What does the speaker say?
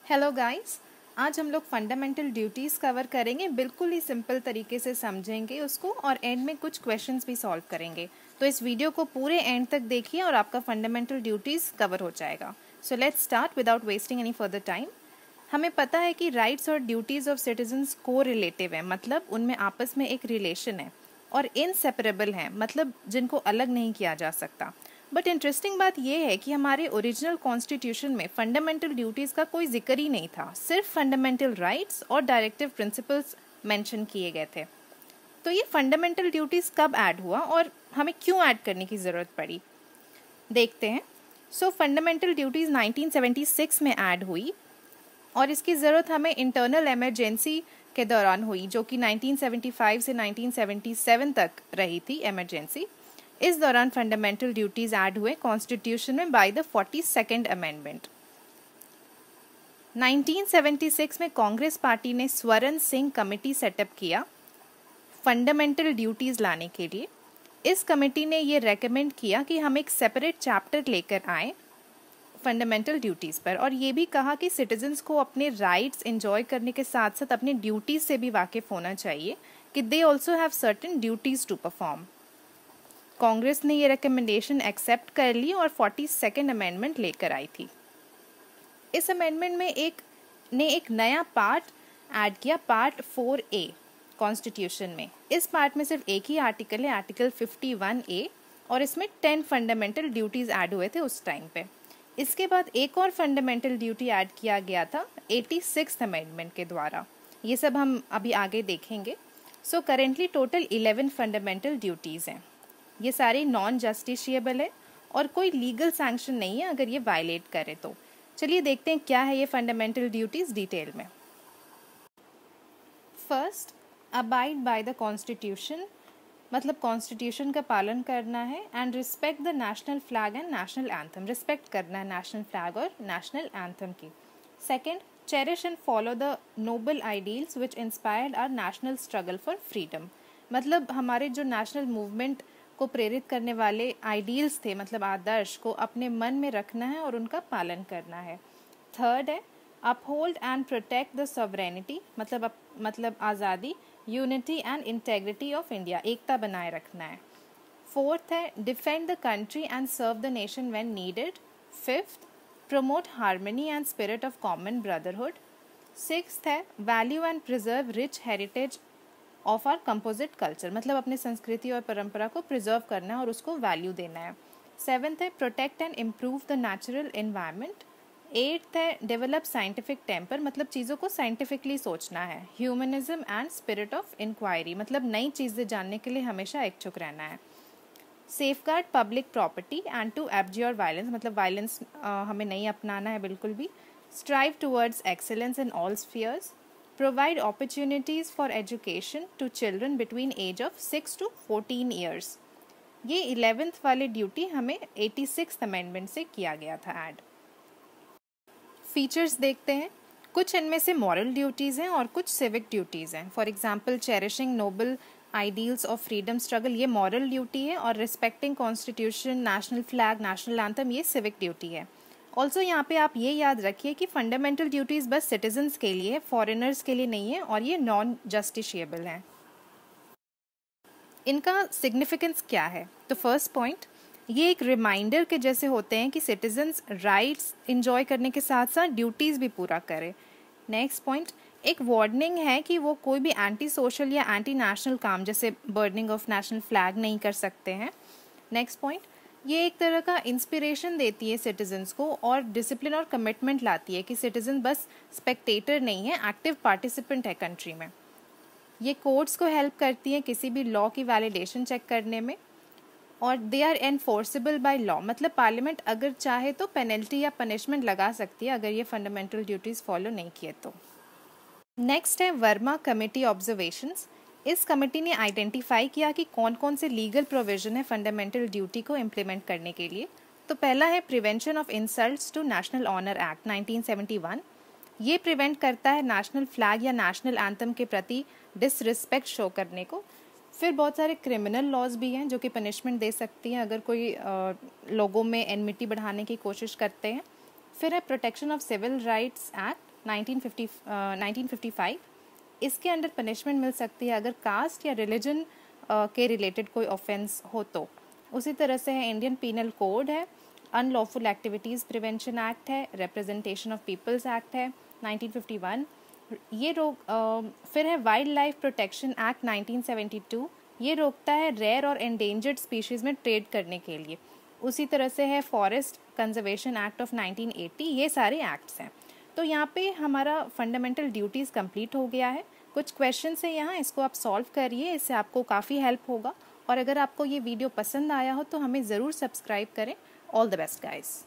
Hello guys, आज हम लोग फंडामेंटल ड्यूटीज़ कवर करेंगे। बिल्कुल ही सिंपल तरीके से समझेंगे उसको और एंड में कुछ क्वेश्चंस भी सॉल्व करेंगे। तो इस वीडियो को पूरे एंड तक देखिए और आपका फंडामेंटल ड्यूटीज़ कवर हो जाएगा। So let's start without wasting any further time. हमें पता है कि राइट्स और ड्यूटीज़ ऑफ सिटीजन्स को रिलेटिव है, मतलब उनमें आपस में एक रिलेशन है और इनसेपरेबल हैं, मतलब जिनको अलग नहीं किया जा सकता। बट इंटरेस्टिंग बात यह है कि हमारे ओरिजिनल कॉन्स्टिट्यूशन में फंडामेंटल ड्यूटीज़ का कोई जिक्र ही नहीं था, सिर्फ फंडामेंटल राइट्स और डायरेक्टिव प्रिंसिपल्स मेंशन किए गए थे। तो ये फंडामेंटल ड्यूटीज़ कब ऐड हुआ और हमें क्यों ऐड करने की ज़रूरत पड़ी, देखते हैं। सो फंडामेंटल ड्यूटीज़ 1976 में ऐड हुई और इसकी ज़रूरत हमें इंटरनल इमरजेंसी के दौरान हुई, जो कि 1975 से 1977 तक रही थी इमरजेंसी। इस दौरान फंडामेंटल ड्यूटीज ऐड हुए कॉन्स्टिट्यूशन में बाय द 42nd अमेंडमेंट। 1976 में कांग्रेस पार्टी ने स्वर्ण सिंह कमेटी सेटअप किया फंडामेंटल ड्यूटीज लाने के लिए। इस कमेटी ने ये रेकमेंड किया कि हम एक सेपरेट चैप्टर लेकर आए फंडामेंटल ड्यूटीज़ पर, और ये भी कहा कि सिटीजन्स को अपने राइट्स एंजॉय करने के साथ साथ अपने ड्यूटीज़ से भी वाकिफ़ होना चाहिए कि they also have certain duties to perform. Congress ने ये रिकमेंडेशन एक्सेप्ट कर ली और 42nd अमेंडमेंट लेकर आई थी। इस अमेंडमेंट में एक नया पार्ट ऐड किया, पार्ट 4A कॉन्स्टिट्यूशन में। इस पार्ट में सिर्फ एक ही आर्टिकल है, आर्टिकल 51A, और इसमें 10 फंडामेंटल ड्यूटीज़ ऐड हुए थे उस टाइम पे। इसके बाद एक और फंडामेंटल ड्यूटी ऐड किया गया था 86th अमेंडमेंट के द्वारा। ये सब हम अभी आगे देखेंगे। So currently total 11 fundamental duties हैं। ये सारी नॉन जस्टिशिएबल है और कोई लीगल सैंक्शन नहीं है अगर ये वायलेट करे तो। चलिए देखते हैं क्या है ये फंडामेंटल ड्यूटीज़ डिटेल में। First, abide by the constitution, मतलब कॉन्स्टिट्यूशन का पालन करना है। And respect the national flag and national anthem, respect करना है नेशनल फ्लैग और नेशनल एंथम की। Second, cherish and follow the noble ideals which inspired our national struggle for freedom, मतलब हमारे जो नेशनल मूवमेंट को प्रेरित करने वाले आइडियल्स थे, मतलब आदर्श, को अपने मन में रखना है और उनका पालन करना है। थर्ड है uphold and protect the sovereignty, मतलब आज़ादी, unity and integrity of India, एकता बनाए रखना है। फोर्थ है defend the country and serve the nation when needed. Fifth, promote harmony and spirit of common brotherhood. Sixth है value and preserve rich heritage of our composite culture, मतलब अपने संस्कृति और परंपरा को प्रिजर्व करना है और उसको वैल्यू देना है। सेवेंथ है protect and improve the natural environment. Eighth है डेवलप साइंटिफिक टेम्पर, मतलब चीज़ों को साइंटिफिकली सोचना है। Humanism and spirit of inquiry, मतलब नई चीज़ें जानने के लिए हमेशा इच्छुक रहना है। Safeguard public property and to abjure violence, मतलब वायलेंस हमें नहीं अपनाना है बिल्कुल भी। Strive towards excellence in all spheres. Provide opportunities for education to children between age of 6 to 14 years। ये 11th वाली ड्यूटी हमें 86th अमेंडमेंट से किया गया था ऐड। फीचर्स देखते हैं। कुछ इनमें से मॉरल ड्यूटीज़ हैं और कुछ सिविक ड्यूटीज़ हैं। For example cherishing noble ideals of freedom struggle, ये मॉरल ड्यूटी है, और respecting constitution, national flag, national anthem, ये सिविक ड्यूटी है। ऑल्सो यहाँ पे आप ये याद रखिए कि फंडामेंटल ड्यूटीज़ बस सिटीजन्स के लिए, फॉरेनर्स के लिए नहीं है, और ये नॉन जस्टिशिएबल हैं। इनका सिग्निफिकेंस क्या है? तो फर्स्ट पॉइंट, ये एक रिमाइंडर के जैसे होते हैं कि सिटीजन्स राइट्स इंजॉय करने के साथ साथ ड्यूटीज़ भी पूरा करें। नेक्स्ट पॉइंट, एक वार्निंग है कि वो कोई भी एंटी सोशल या एंटी नेशनल काम जैसे बर्निंग ऑफ नेशनल फ्लैग नहीं कर सकते हैं। नेक्स्ट पॉइंट, ये एक तरह का इंस्पिरेशन देती है सिटीजन्स को और डिसिप्लिन और कमिटमेंट लाती है कि सिटीजन बस स्पेक्टेटर नहीं है, एक्टिव पार्टिसिपेंट है कंट्री में। ये कोर्ट्स को हेल्प करती हैं किसी भी लॉ की वैलिडेशन चेक करने में, और they are enforceable by law, मतलब पार्लियामेंट अगर चाहे तो पेनल्टी या पनिशमेंट लगा सकती है अगर ये फंडामेंटल ड्यूटीज़ फॉलो नहीं किए तो। नेक्स्ट है वर्मा कमेटी ऑब्जर्वेशंस। इस कमेटी ने आइडेंटिफाई किया कि कौन कौन से लीगल प्रोविजन है फंडामेंटल ड्यूटी को इम्प्लीमेंट करने के लिए। तो पहला है prevention of insults to national honour act 1971। ये प्रिवेंट करता है नेशनल फ्लैग या नेशनल एंथम के प्रति डिसरिस्पेक्ट शो करने को। फिर बहुत सारे क्रिमिनल लॉज भी हैं जो कि पनिशमेंट दे सकती हैं अगर कोई लोगों में एनमिटी बढ़ाने की कोशिश करते हैं। फिर है protection of civil rights act 1955। इसके अंडर पनिशमेंट मिल सकती है अगर कास्ट या रिलीजन के रिलेटेड कोई ऑफेंस हो तो। उसी तरह से है इंडियन पीनल कोड है, अनलॉफुल एक्टिविटीज़ प्रिवेंशन एक्ट है, रिप्रेजेंटेशन ऑफ पीपल्स एक्ट है 1951। ये फिर है वाइल्ड लाइफ प्रोटेक्शन एक्ट 1972, ये रोकता है रेयर और एंडेंजर्ड स्पीशीज़ में ट्रेड करने के लिए। उसी तरह से है फॉरेस्ट कंजर्वेशन एक्ट ऑफ 1980। ये सारे एक्ट्स हैं। तो यहाँ पे हमारा फंडामेंटल ड्यूटीज़ कंप्लीट हो गया है। कुछ क्वेश्चंस है यहाँ, इसको आप सॉल्व करिए, इससे आपको काफ़ी हेल्प होगा। और अगर आपको ये वीडियो पसंद आया हो तो हमें ज़रूर सब्सक्राइब करें। All the best guys.